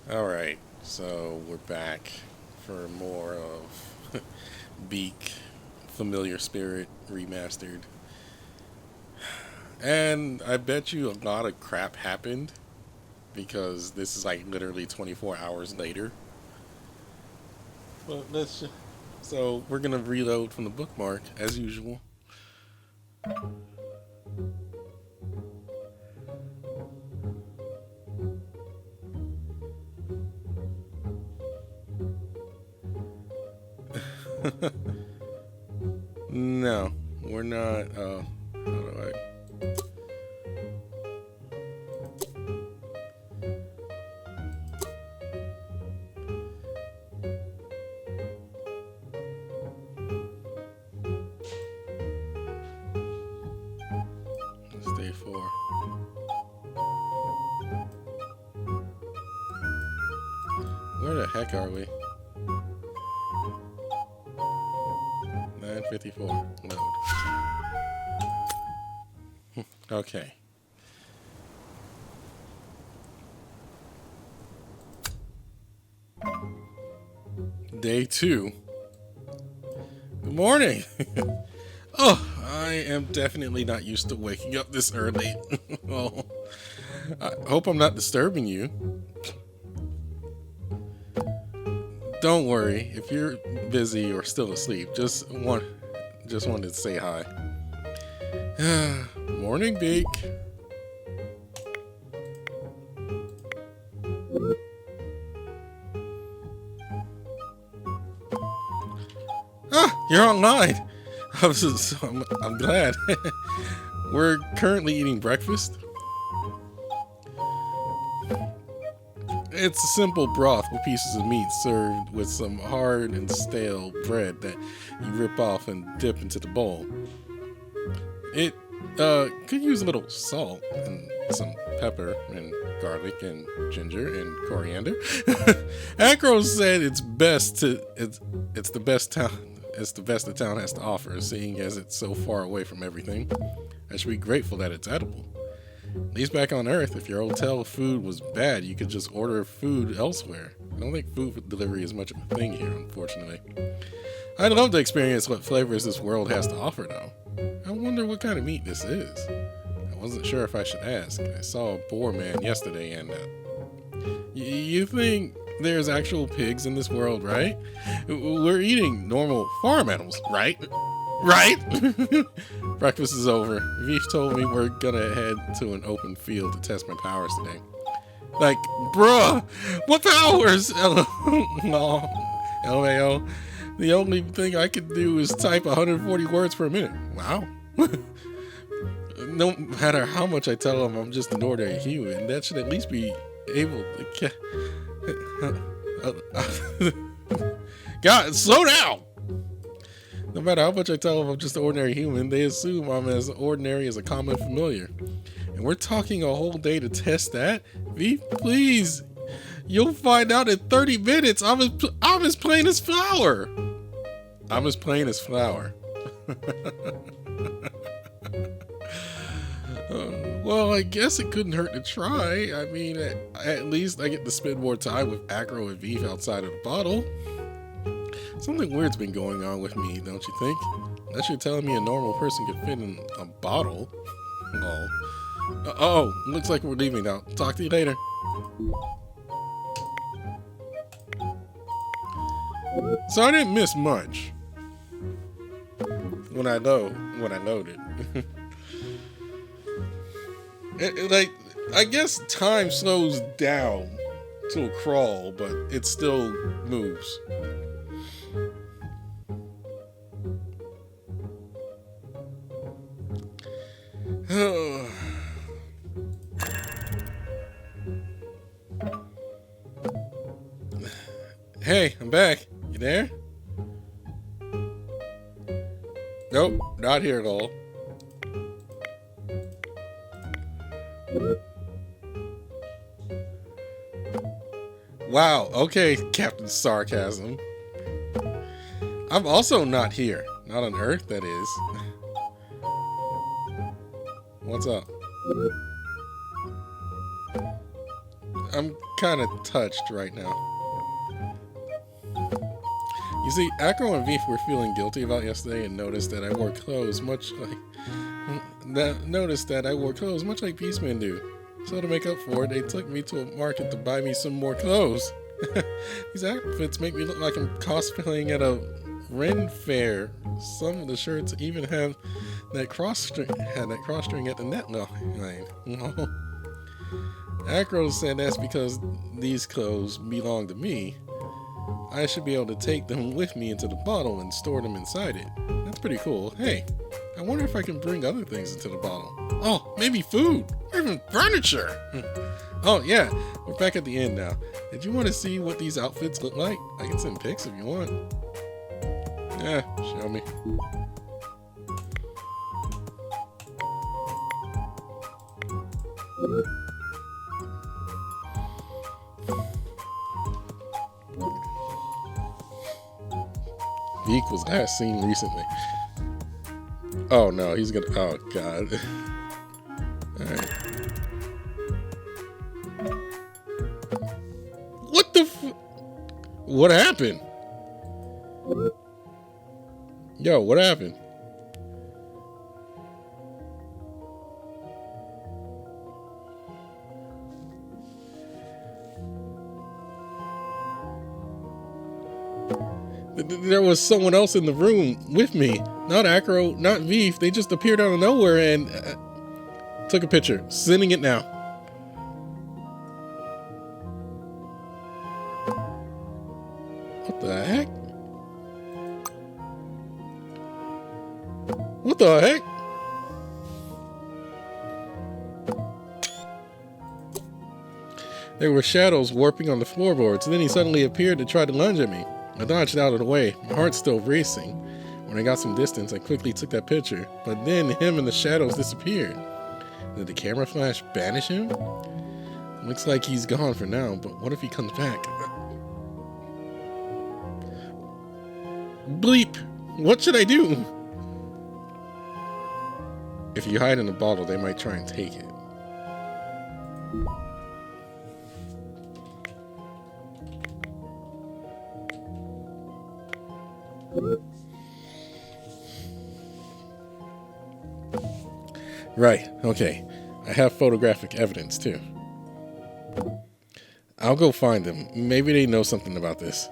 Alright, so we're back for more of Beek, Familiar Spirit Remastered. And I bet you a lot of crap happened because this is like literally 24 hours later. But so we're gonna reload from the bookmark as usual. No, we're not. How do I? Day four. Where the heck are we? 9:54. Load. Okay. Day two. Good morning. Oh, I am definitely not used to waking up this early. Well, I hope I'm not disturbing you. Don't worry if you're busy or still asleep. Just wanted to say hi. Morning, Beek. Ah, you're online. I'm glad. We're currently eating breakfast. It's a simple broth with pieces of meat served with some hard and stale bread that you rip off and dip into the bowl. It could use a little salt and some pepper and garlic and ginger and coriander. Acro said it's the best town it's the best the town has to offer, seeing as it's so far away from everything. I should be grateful that it's edible. At least back on Earth, if your hotel food was bad, you could just order food elsewhere. I don't think food delivery is much of a thing here, unfortunately. I'd love to experience what flavors this world has to offer, though. I wonder what kind of meat this is. I wasn't sure if I should ask. I saw a boar man yesterday, and you think there's actual pigs in this world, right? We're eating normal farm animals, right? Right? Breakfast is over. Vish told me we're gonna head to an open field to test my powers today. Like, bruh, what powers? No, LAO. The only thing I can do is type 140 words per minute. Wow. No matter how much I tell them I'm just an ordinary human, that should at least be able to. God, slow down! No matter how much I tell them I'm just an ordinary human, they assume I'm as ordinary as a common familiar. And we're talking a whole day to test that? V, please! You'll find out in 30 minutes I'm as plain as flour! I'm as plain as flour. Well, I guess it couldn't hurt to try. I mean, at least I get to spend more time with Acro and Beef outside of the bottle. Something weird's been going on with me, don't you think? Unless you're telling me a normal person could fit in a bottle. Oh, looks like we're leaving now. Talk to you later. So I didn't miss much when I loaded. Like, I guess time slows down to a crawl, but it still moves. Hey, I'm back. You there? Nope, not here at all. Wow, okay, Captain Sarcasm. I'm also not here. Not on Earth, that is. What's up? I'm kind of touched right now. You see, Acro and Veef were feeling guilty about yesterday and noticed that I wore clothes much like Beastmen do. So to make up for it, they took me to a market to buy me some more clothes. These outfits make me look like I'm cosplaying at a Ren fair. Some of the shirts even have that cross string at the neckline. Acro said that's because these clothes belong to me. I should be able to take them with me into the bottle and store them inside it. That's pretty cool. Hey, I wonder if I can bring other things into the bottle. Oh, maybe food, or even furniture. Oh yeah, we're back at the end now. Did you want to see what these outfits look like? I can send pics if you want. Yeah, show me. Beek was last seen recently. Oh no, he's gonna. Oh god. Alright. What the what happened? Yo, what happened? There was someone else in the room with me. Not Acro, not Veef. They just appeared out of nowhere and took a picture. Sending it now. What the heck? What the heck? There were shadows warping on the floorboards, and then he suddenly appeared to try to lunge at me. I dodged out of the way, my heart still racing. When I got some distance, I quickly took that picture, but then him and the shadows disappeared. Did the camera flash banish him? Looks like he's gone for now, but what if he comes back? Bleep! What should I do? If you hide in a bottle, they might try and take it. Right, okay. I have photographic evidence too. I'll go find them. Maybe they know something about this.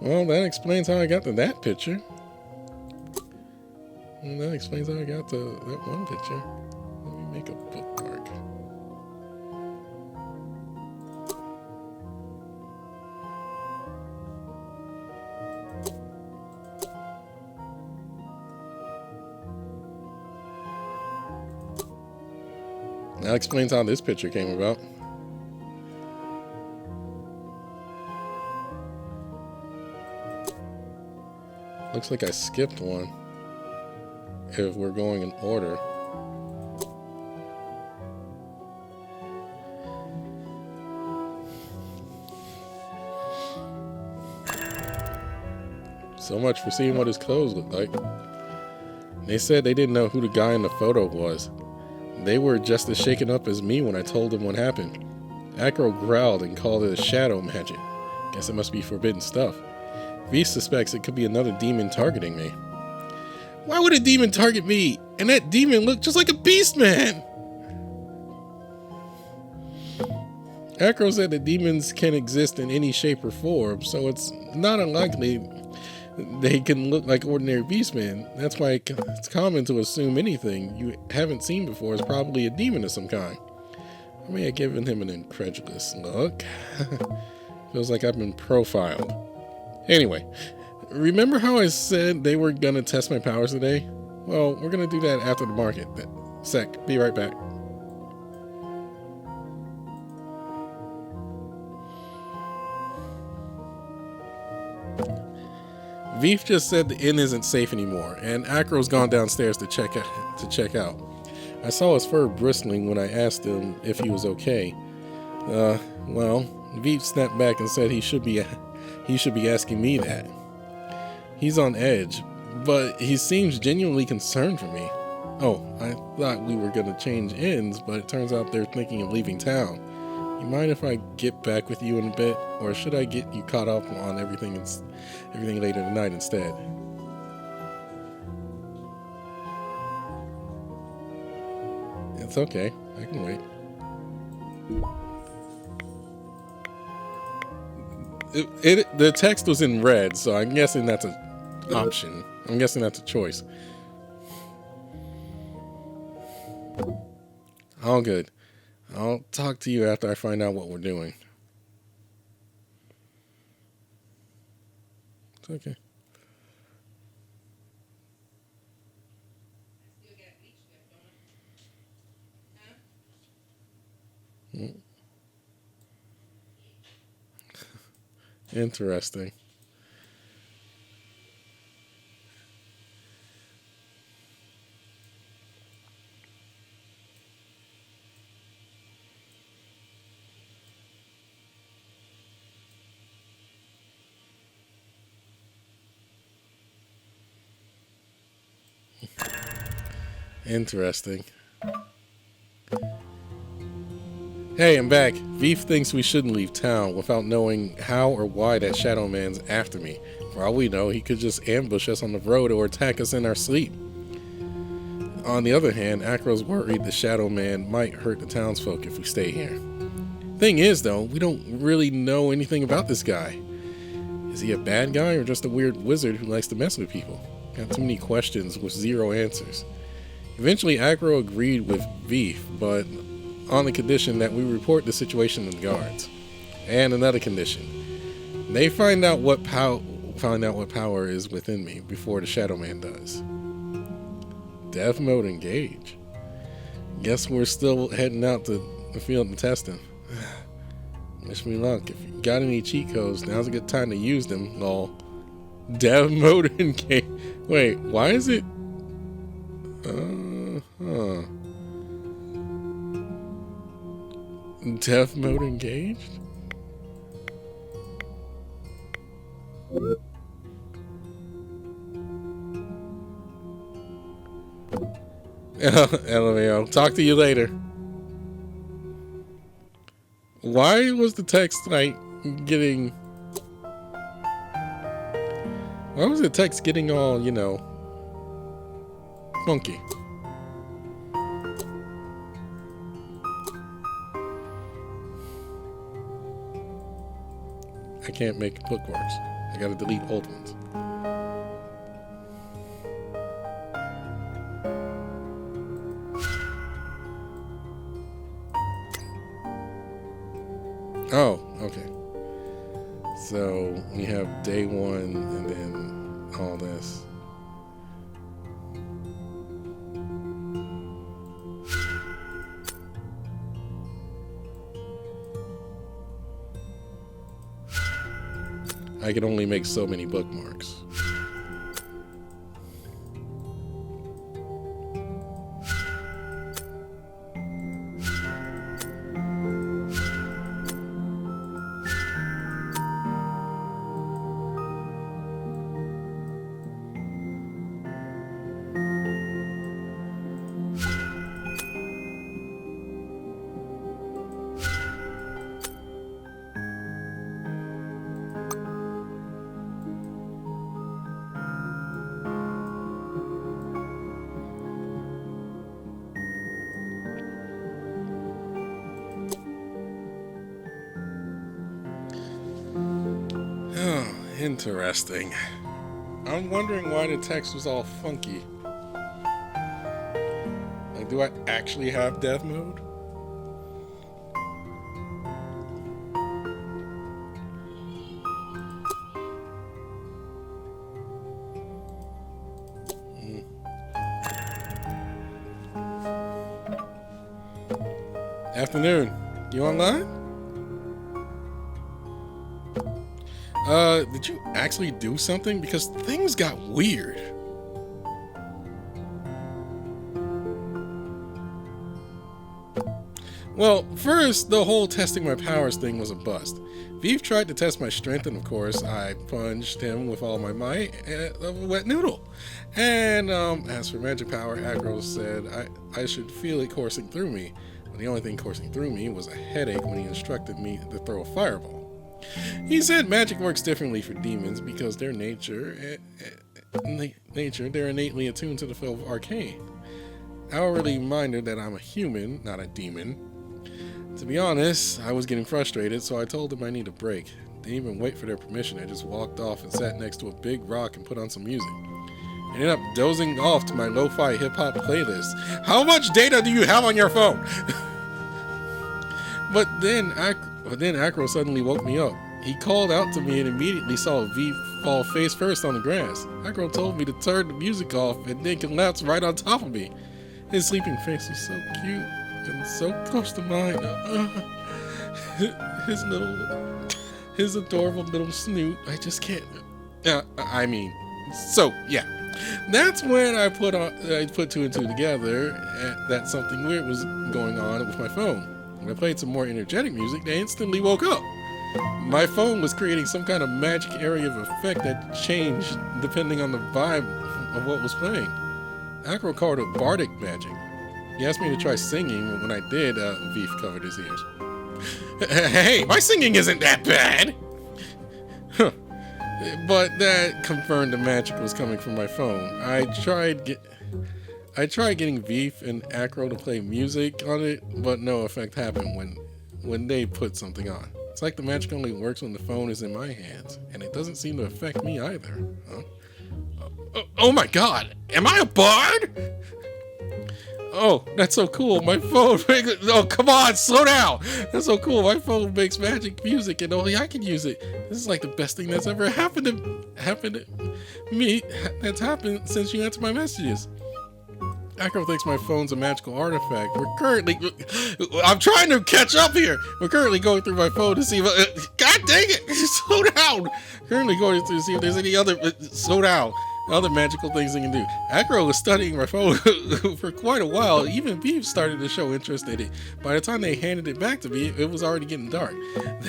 Well, that explains how I got to that picture. And that explains how I got to that one picture. Let me make a bookmark. That explains how this picture came about. Looks like I skipped one. If we're going in order. So much for seeing what his clothes look like. They said they didn't know who the guy in the photo was. They were just as shaken up as me when I told them what happened. Acro growled and called it a shadow magic. Guess it must be forbidden stuff. V suspects it could be another demon targeting me. Why would a demon target me? And that demon looked just like a beast man! Acro said that demons can exist in any shape or form, so it's not unlikely they can look like ordinary beastmen. That's why it's common to assume anything you haven't seen before is probably a demon of some kind. I may have given him an incredulous look. Feels like I've been profiled. Anyway, remember how I said they were gonna test my powers today? Well, we're gonna do that after the market. Sec, be right back. Veef just said the inn isn't safe anymore, and Acro's gone downstairs to check out. I saw his fur bristling when I asked him if he was okay. Well, Veef snapped back and said he should be asking me that. He's on edge, but he seems genuinely concerned for me. Oh, I thought we were going to change ends, but it turns out they're thinking of leaving town. You mind if I get back with you in a bit, or should I get you caught up on everything later tonight instead? It's okay. I can wait. The text was in red, so I'm guessing that's an option. I'm guessing that's a choice. All good. I'll talk to you after I find out what we're doing. It's okay. Interesting. Interesting. Hey, I'm back. Beef thinks we shouldn't leave town without knowing how or why that Shadow Man's after me. For all we know, he could just ambush us on the road or attack us in our sleep. On the other hand, Acro's worried the Shadow Man might hurt the townsfolk if we stay here. Thing is, though, we don't really know anything about this guy. Is he a bad guy or just a weird wizard who likes to mess with people? Got too many questions with zero answers. Eventually, Acro agreed with Beef, but on the condition that we report the situation to the guards. And another condition. They find out what power is within me before the Shadow Man does. Death mode engage. Guess we're still heading out to the field and testing. Wish me luck. If you got any cheat codes, now's a good time to use them. Lol. Death mode engage. Wait, why is it? Death mode engaged? LMAO. Talk to you later. Why was the text like getting... Why was the text getting all, you know, funky? I can't make bookmarks. I gotta delete old ones. Oh, okay. So we have day one and then all this. I can only make so many bookmarks. Interesting. I'm wondering why the text was all funky. Like, do I actually have death mode? Afternoon. You online? Did you actually do something? Because things got weird. Well, first, the whole testing my powers thing was a bust. Beef tried to test my strength, and of course, I punched him with all my might of a wet noodle. And as for magic power, Acro said I should feel it coursing through me. But the only thing coursing through me was a headache when he instructed me to throw a fireball. He said magic works differently for demons because their nature, they're innately attuned to the field of arcane. Hourly reminder that I'm a human, not a demon. To be honest, I was getting frustrated, so I told them I need a break. They didn't even wait for their permission. I just walked off and sat next to a big rock and put on some music. I ended up dozing off to my lo-fi hip-hop playlist. How much data do you have on your phone? But then Acro suddenly woke me up. He called out to me and immediately saw a V fall face first on the grass. Acro told me to turn the music off and then collapsed right on top of me. His sleeping face was so cute and so close to mine. His adorable little snoot. I just can't. So yeah. That's when I put two and two together that something weird was going on with my phone. When I played some more energetic music, they instantly woke up. My phone was creating some kind of magic area of effect that changed depending on the vibe of what was playing. Acro called it bardic magic. He asked me to try singing, and when I did, Beef covered his ears. Hey, my singing isn't that bad! Huh. But that confirmed the magic was coming from my phone. I tried getting Beef and Acro to play music on it, but no effect happened when they put something on. It's like the magic only works when the phone is in my hands, and it doesn't seem to affect me either. Huh? Oh my god, am I a bard? Oh, that's so cool. My phone oh, come on, slow down. That's so cool. My phone makes magic music and only I can use it. This is like the best thing that's ever happened to me. That's happened since you answered my messages. Acro thinks my phone's a magical artifact. I'm trying to catch up here. We're currently going through my phone to see if, god dang it, slow down. Currently going through to see if there's any other magical things they can do. Acro was studying my phone for quite a while. Even Beef started to show interest in it. By the time they handed it back to me, it was already getting dark.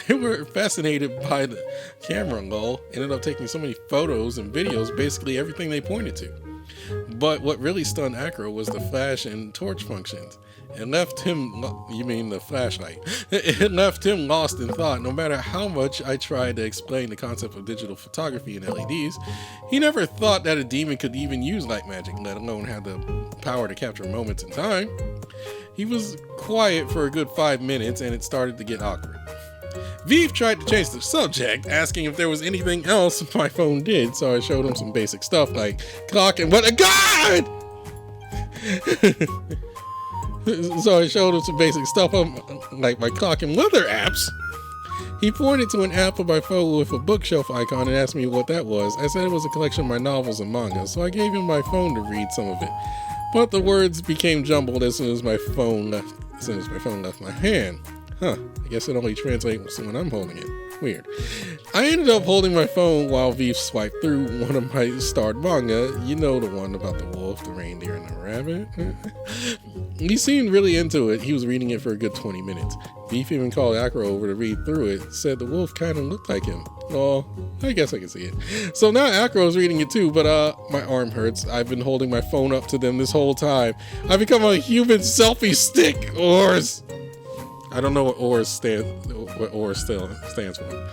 They were fascinated by the camera angle. Ended up taking so many photos and videos, basically everything they pointed to. But what really stunned Acro was the flash and torch functions. It left him, you mean the flashlight? It left him lost in thought. No matter how much I tried to explain the concept of digital photography and LEDs, he never thought that a demon could even use light magic, let alone have the power to capture moments in time. He was quiet for a good 5 minutes and it started to get awkward. Vive tried to change the subject, asking if there was anything else my phone did, so I showed him some basic stuff like clock and what a god! So I showed him some basic stuff like my clock and weather apps. He pointed to an app on my phone with a bookshelf icon and asked me what that was. I said it was a collection of my novels and manga, so I gave him my phone to read some of it. But the words became jumbled as soon as my phone left my hand. Huh, I guess it only translates when I'm holding it. Weird. I ended up holding my phone while Vive swiped through one of my starred manga. You know, the one about the wolf, the reindeer, and the rabbit. He seemed really into it. He was reading it for a good 20 minutes. Vive even called Acro over to read through it. Said the wolf kind of looked like him. Oh, I guess I can see it. So now Acro's reading it too, but my arm hurts. I've been holding my phone up to them this whole time. I've become a human selfie stick. Oars. I don't know what oars stands for.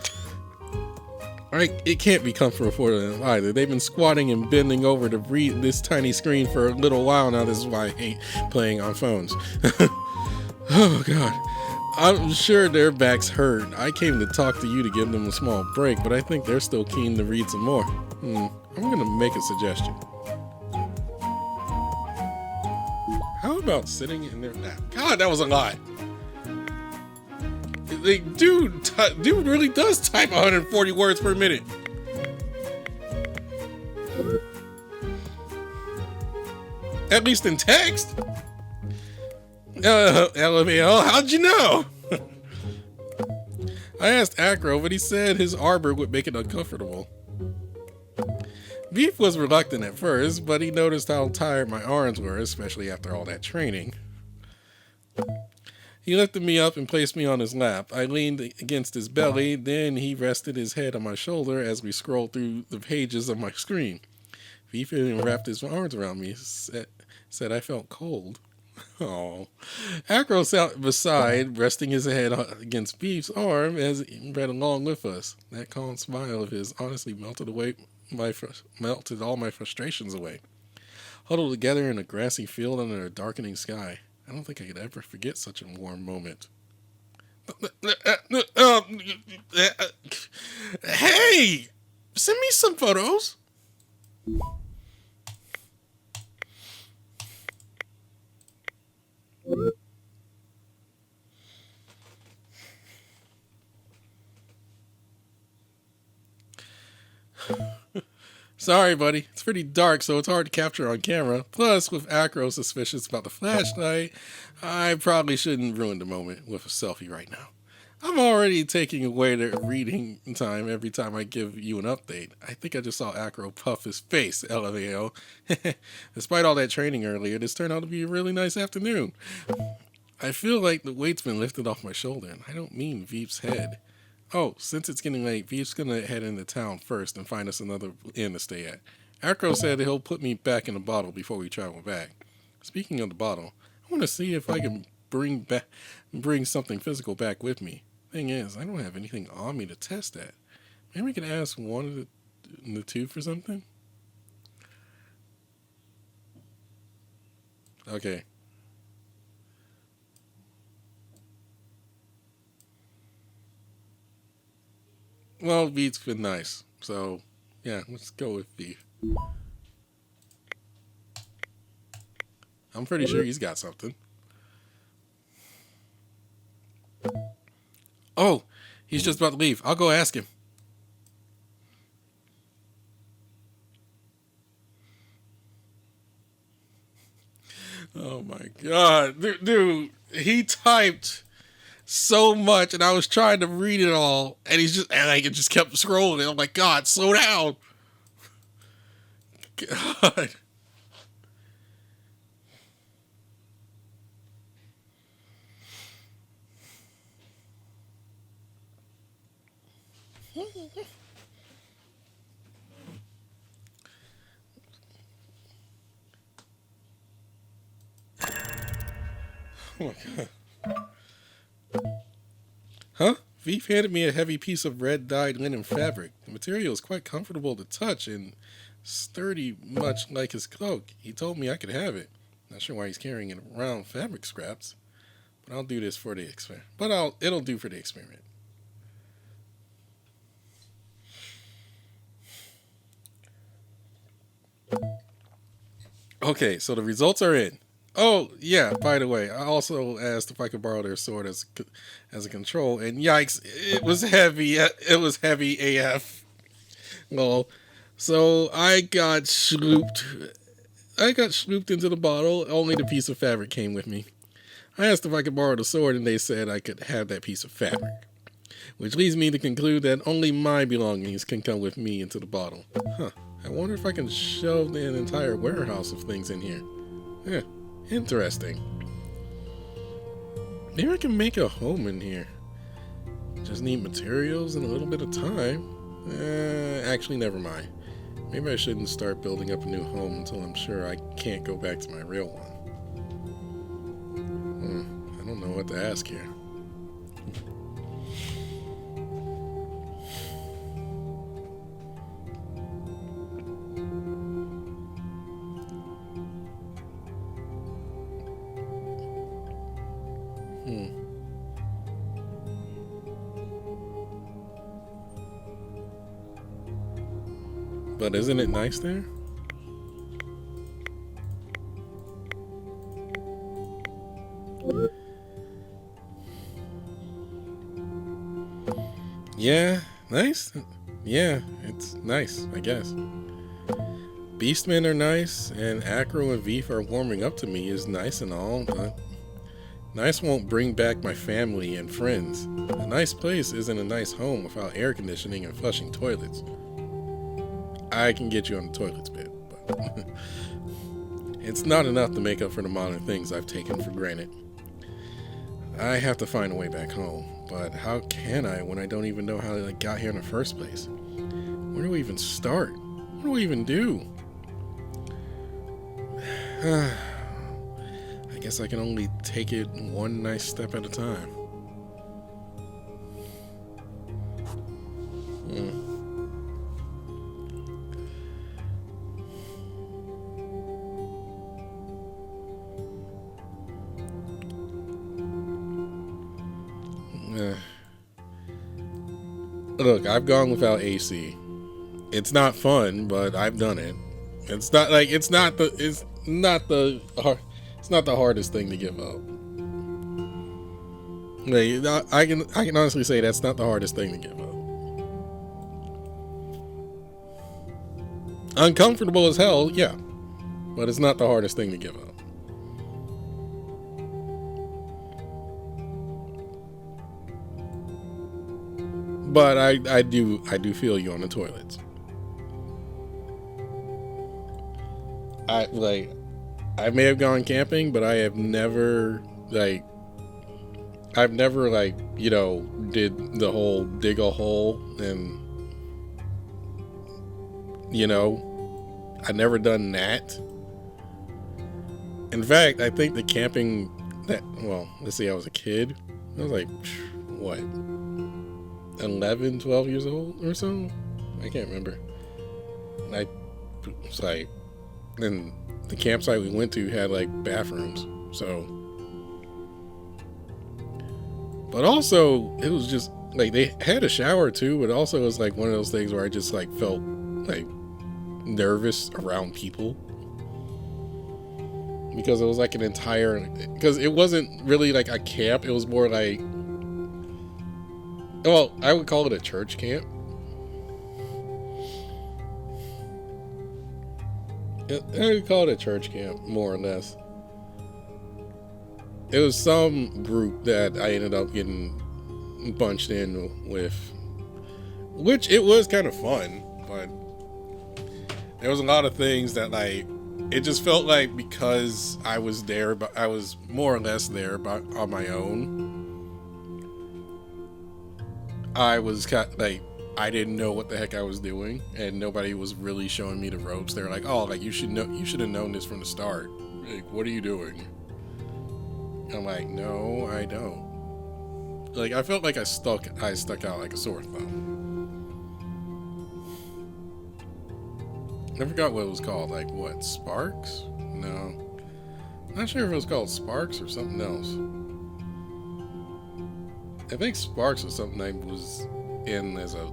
It can't be comfortable for them either. They've been squatting and bending over to read this tiny screen for a little while now. This is why I hate playing on phones. Oh god. I'm sure their backs hurt. I came to talk to you to give them a small break, but I think they're still keen to read some more. I'm gonna make a suggestion. How about sitting in their lap? God, that was a lot. Like, dude really does type 140 words per minute. At least in text. LMAO, how'd you know? I asked Acro, but he said his arbor would make it uncomfortable. Beef was reluctant at first, but he noticed how tired my arms were, especially after all that training. He lifted me up and placed me on his lap. I leaned against his belly, then he rested his head on my shoulder as we scrolled through the pages of my screen. Beef wrapped his arms around me, said I felt cold. Oh. Acro sat beside, resting his head against Beef's arm as he read along with us. That calm smile of his honestly melted all my frustrations away. Huddled together in a grassy field under a darkening sky. I don't think I could ever forget such a warm moment. Hey! Send me some photos. Sorry, buddy. It's pretty dark, so it's hard to capture on camera. Plus, with Acro suspicious about the flashlight, I probably shouldn't ruin the moment with a selfie right now. I'm already taking away the reading time every time I give you an update. I think I just saw Acro puff his face, LMAO. Despite all that training earlier, this turned out to be a really nice afternoon. I feel like the weight's been lifted off my shoulder, and I don't mean Veep's head. Oh, since it's getting late, Veep's gonna head into town first and find us another inn to stay at. Acro said he'll put me back in the bottle before we travel back. Speaking of the bottle, I want to see if I can bring something physical back with me. Thing is, I don't have anything on me to test that. Maybe we can ask one of the two for something? Okay. Well, Beef's been nice. So, yeah, let's go with Beef. I'm pretty sure he's got something. Oh, he's just about to leave. I'll go ask him. Oh my god. Dude, he typed so much and I was trying to read it all and it just kept scrolling. I'm like, God, slow down. God. Oh my god. Huh? Veep handed me a heavy piece of red dyed linen fabric. The material is quite comfortable to touch and sturdy, much like his cloak. He told me I could have it. Not sure why he's carrying it around fabric scraps, but I'll do this for the experiment. It'll do for the experiment. Okay, so the results are in. Oh yeah, by the way, I also asked if I could borrow their sword as a control, and yikes, it was heavy. It was heavy AF. Well, so I got slooped. Into the bottle. Only the piece of fabric came with me. I asked if I could borrow the sword, and they said I could have that piece of fabric. Which leads me to conclude that only my belongings can come with me into the bottle. Huh. I wonder if I can shove an entire warehouse of things in here. Yeah, interesting. Maybe I can make a home in here. Just need materials and a little bit of time. Actually, never mind. Maybe I shouldn't start building up a new home until I'm sure I can't go back to my real one. I don't know what to ask here. But isn't it nice there? Yeah, nice. Yeah, it's nice, I guess. Beastmen are nice, and Acro and Veef are warming up to me is nice and all, but nice won't bring back my family and friends. A nice place isn't a nice home without air conditioning and flushing toilets. I can get you on the toilets bit, but it's not enough to make up for the modern things I've taken for granted. I have to find a way back home. But how can I when I don't even know how I got here in the first place? Where do we even start? What do we even do? I guess I can only take it one nice step at a time. Look, I've gone without AC. It's not fun, but I've done it. It's not like it's not the hardest thing to give up. Like, I can honestly say that's not the hardest thing to give up. Uncomfortable as hell, yeah, but it's not the hardest thing to give up. But I do feel you on the toilets. I may have gone camping, but I've never did the whole dig a hole and I never done that. In fact, I think the camping let's see, I was a kid. I was like, what, 11, 12 years old or so? I can't remember. I was like, and the campsite we went to had like bathrooms, so. But also, it was just like they had a shower too, but also it was like one of those things where I just like felt like nervous around people because it was like because it wasn't really like a camp. It was more like, well, I would call it a church camp. I would call it a church camp, more or less. It was some group that I ended up getting bunched in with, which it was kind of fun, but there was a lot of things that like, it just felt like because I was there, but I was more or less there on my own. I was kind of like, I didn't know what the heck I was doing, and nobody was really showing me the ropes. They were like, "Oh, like you should have known this from the start. Like, what are you doing?" I'm like, "No, I don't." Like, I felt like I stuck out like a sore thumb. I forgot what it was called. Like, what, Sparks? No, not sure if it was called Sparks or something else. I think Sparks was something I was in as a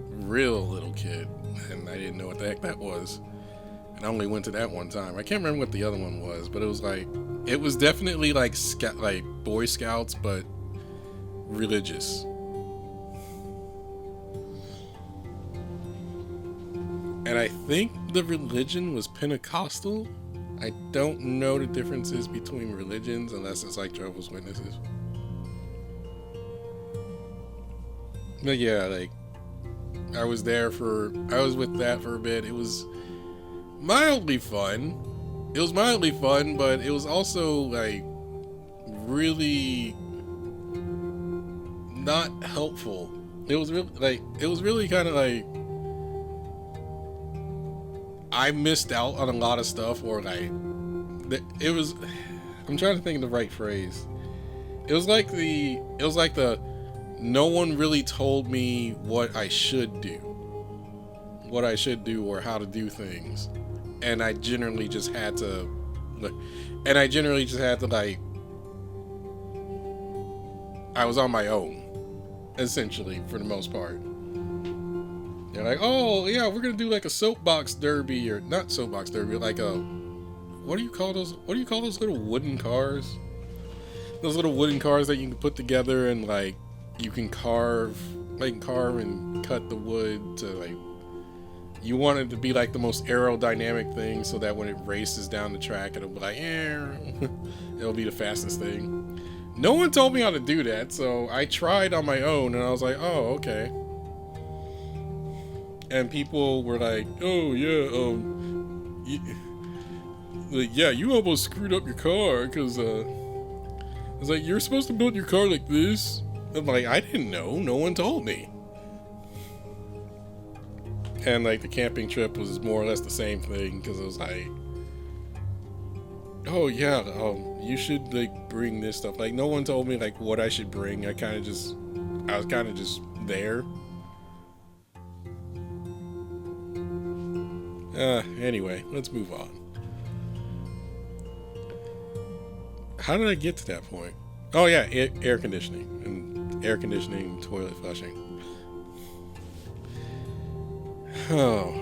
real little kid, and I didn't know what the heck that was, and I only went to that one time. I can't remember what the other one was, but it was definitely like Boy Scouts, but religious. And I think the religion was Pentecostal. I don't know the differences between religions unless it's like Jehovah's Witnesses. But yeah, like, I was with that for a bit. It was mildly fun, but it was also like really not helpful. It was really kind of like I missed out on a lot of stuff, or like it was. I'm trying to think of the right phrase. It was like the no one really told me what I should do or how to do things, and I generally just had to like, I was on my own essentially for the most part. They're like, "Oh yeah, we're gonna do like a soapbox derby," or not soapbox derby, like a, what do you call those little wooden cars? Those little wooden cars that you can put together and like you can carve and cut the wood to like, you want it to be like the most aerodynamic thing so that when it races down the track it'll be like, it'll be the fastest thing. No one told me how to do that, so I tried on my own and I was like, oh, okay. And people were like, "Oh yeah, you almost screwed up your car because I was like, you're supposed to build your car like this. I'm like, I didn't know. No one told me. And like the camping trip was more or less the same thing because it was like, oh yeah, you should like bring this stuff. Like no one told me like what I should bring. I was kind of just there. Anyway, let's move on. How did I get to that point? Oh yeah, air conditioning, toilet flushing. Oh.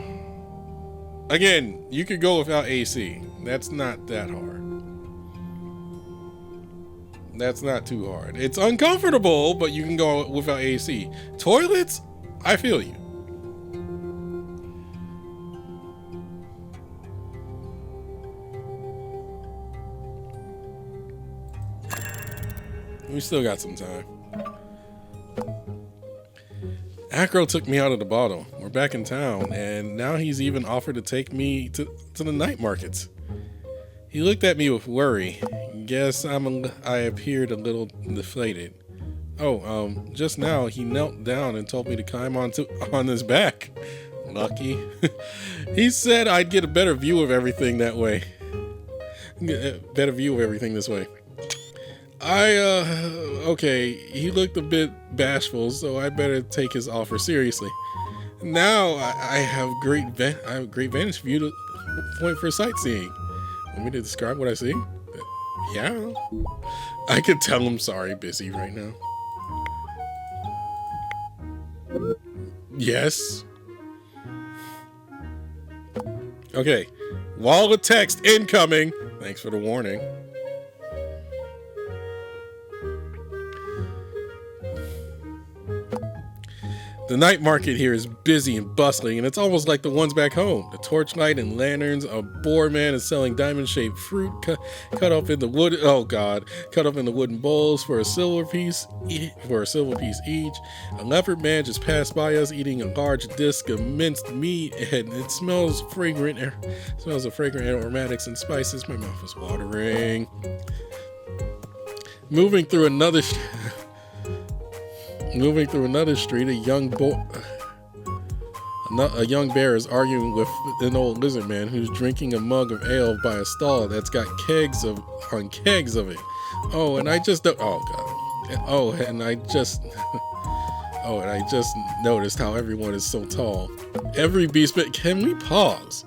Again, you could go without AC. That's not that hard. That's not too hard. It's uncomfortable, but you can go without AC. Toilets? I feel you. We still got some time. Acro took me out of the bottle. We're back in town, and now he's even offered to take me to the night markets. He looked at me with worry. Guess I appeared a little deflated. Oh, just now he knelt down and told me to climb on his back. Lucky. He said I'd get a better view of everything that way. Better view of everything this way. Okay, he looked a bit bashful, so I better take his offer seriously. Now I have great vantage view point for sightseeing. Want me to describe what I see? Yeah. I could tell him sorry, busy right now. Yes. Okay. Wall of text incoming. Thanks for the warning. The night market here is busy and bustling, and it's almost like the ones back home. The torchlight and lanterns, a boar man is selling diamond-shaped fruit cut up in the wood. Oh God! Cut up in the wooden bowls for a silver piece each. A leopard man just passed by us eating a large disc of minced meat, and it smells fragrant. Smells of fragrant aromatics and spices. My mouth is watering. Moving through another street, a young bear is arguing with an old lizard man who's drinking a mug of ale by a stall that's got kegs of it. Oh, and I just noticed how everyone is so tall. Every beastman, can we pause?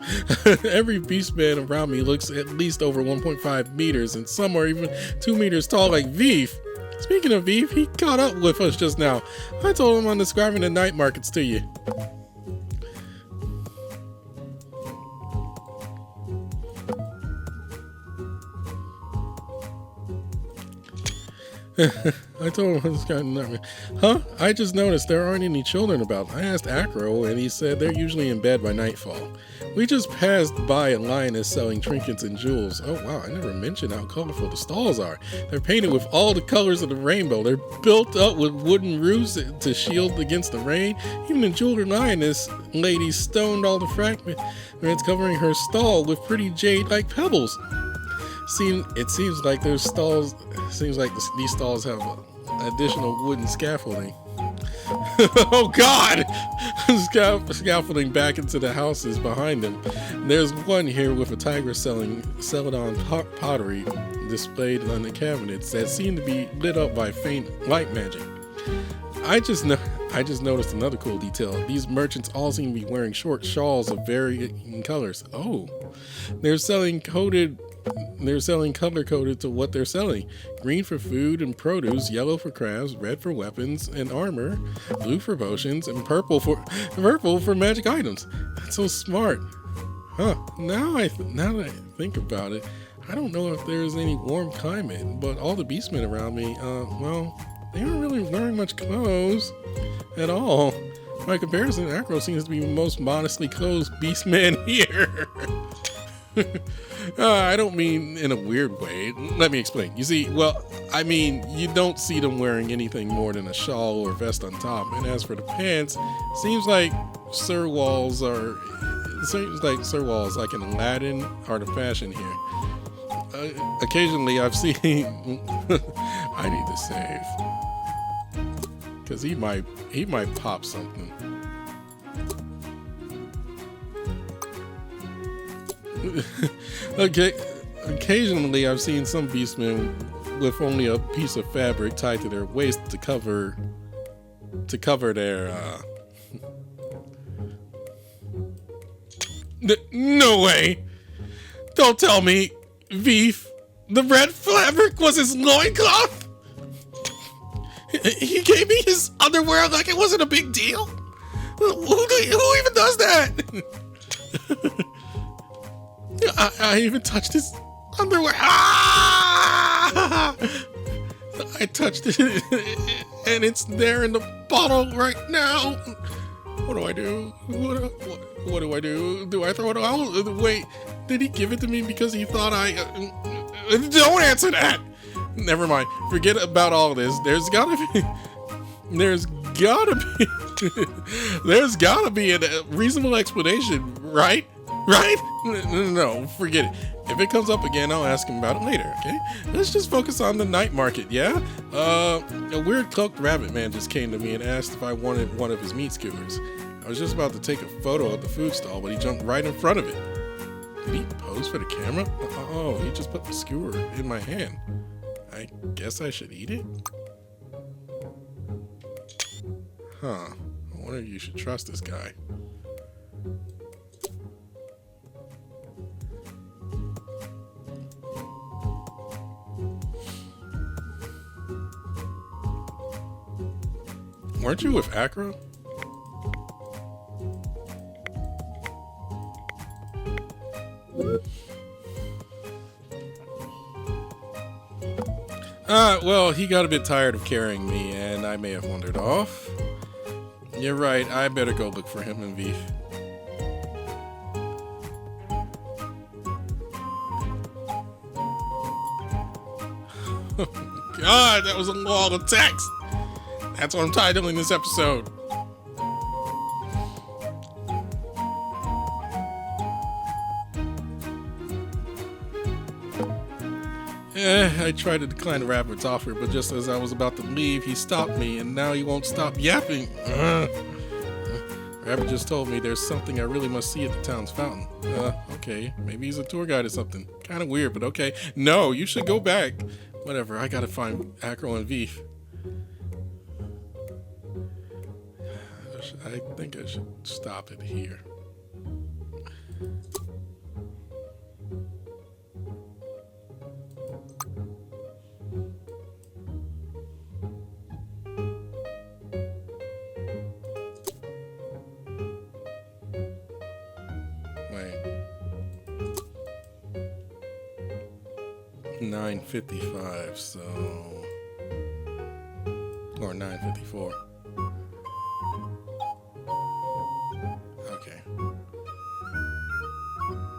Every beastman around me looks at least over 1.5 meters, and some are even 2 meters tall, like Veef. Speaking of Beef, he caught up with us just now. I told him I'm describing the night markets to you. I told him this guy nothing. Huh? I just noticed there aren't any children about. I asked Acro, and he said they're usually in bed by nightfall. We just passed by a lioness selling trinkets and jewels. Oh wow, I never mentioned how colorful the stalls are. They're painted with all the colors of the rainbow. They're built up with wooden roofs to shield against the rain. Even the jeweled lioness lady stoned all the fragments covering her stall with pretty jade-like pebbles. It seems like these stalls have additional wooden scaffolding. Oh God! Scaffolding back into the houses behind them. There's one here with a tiger selling celadon pottery displayed on the cabinets that seem to be lit up by faint light magic. I just noticed another cool detail. These merchants all seem to be wearing short shawls of varying colors. Oh, they're selling color-coded to what they're selling. Green for food and produce, yellow for crafts, red for weapons and armor, blue for potions, and purple for magic items. That's so smart. Huh. Now that I think about it, I don't know if there's any warm climate, but all the beastmen around me, they aren't really wearing much clothes at all. By comparison, Acro seems to be the most modestly clothed beastman here. I don't mean in a weird way. Let me explain. You see, you don't see them wearing anything more than a shawl or vest on top. And as for the pants, seems like Sir Walls, like in Aladdin, are the fashion here. occasionally I've seen. I need to save because he might pop something. Okay, occasionally I've seen some beastmen with only a piece of fabric tied to their waist to cover their. No way! Don't tell me, Beef, the red fabric was his loincloth? He gave me his underwear like it wasn't a big deal? Who even does that? I even touched his underwear. Ah! I touched it, and it's there in the bottle right now. What do I do? What do I do? Do I throw it out? Wait, did he give it to me because he thought I... Don't answer that! Never mind. Forget about all this. There's gotta be a reasonable explanation, right? Right? No, forget it. If it comes up again, I'll ask him about it later, okay? Let's just focus on the night market, yeah? A weird cloaked rabbit man just came to me and asked if I wanted one of his meat skewers. I was just about to take a photo of the food stall, but he jumped right in front of it. Did he pose for the camera? Oh, he just put the skewer in my hand. I guess I should eat it? Huh. I wonder if you should trust this guy. Weren't you with Acro? Well, he got a bit tired of carrying me, and I may have wandered off. You're right, I better go look for him and Beef. God, that was a lot of text! That's what I'm titling this episode. I tried to decline the rabbit's offer, but just as I was about to leave, he stopped me, and now he won't stop yapping. Rabbit just told me there's something I really must see at the town's fountain. Okay, maybe he's a tour guide or something. Kind of weird, but okay. No, you should go back. Whatever, I gotta find Acro and Beef. I think I should stop it here. Wait. 9:55, so... Or 9:54. Okay.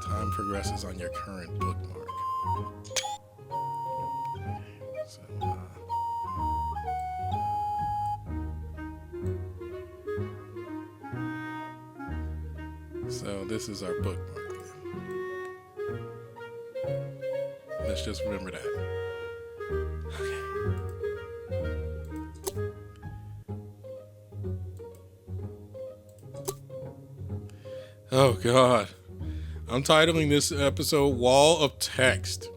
Time progresses on your current bookmark. So, so this is our bookmark then. Let's just remember that. Oh God. I'm titling this episode Wall of Text.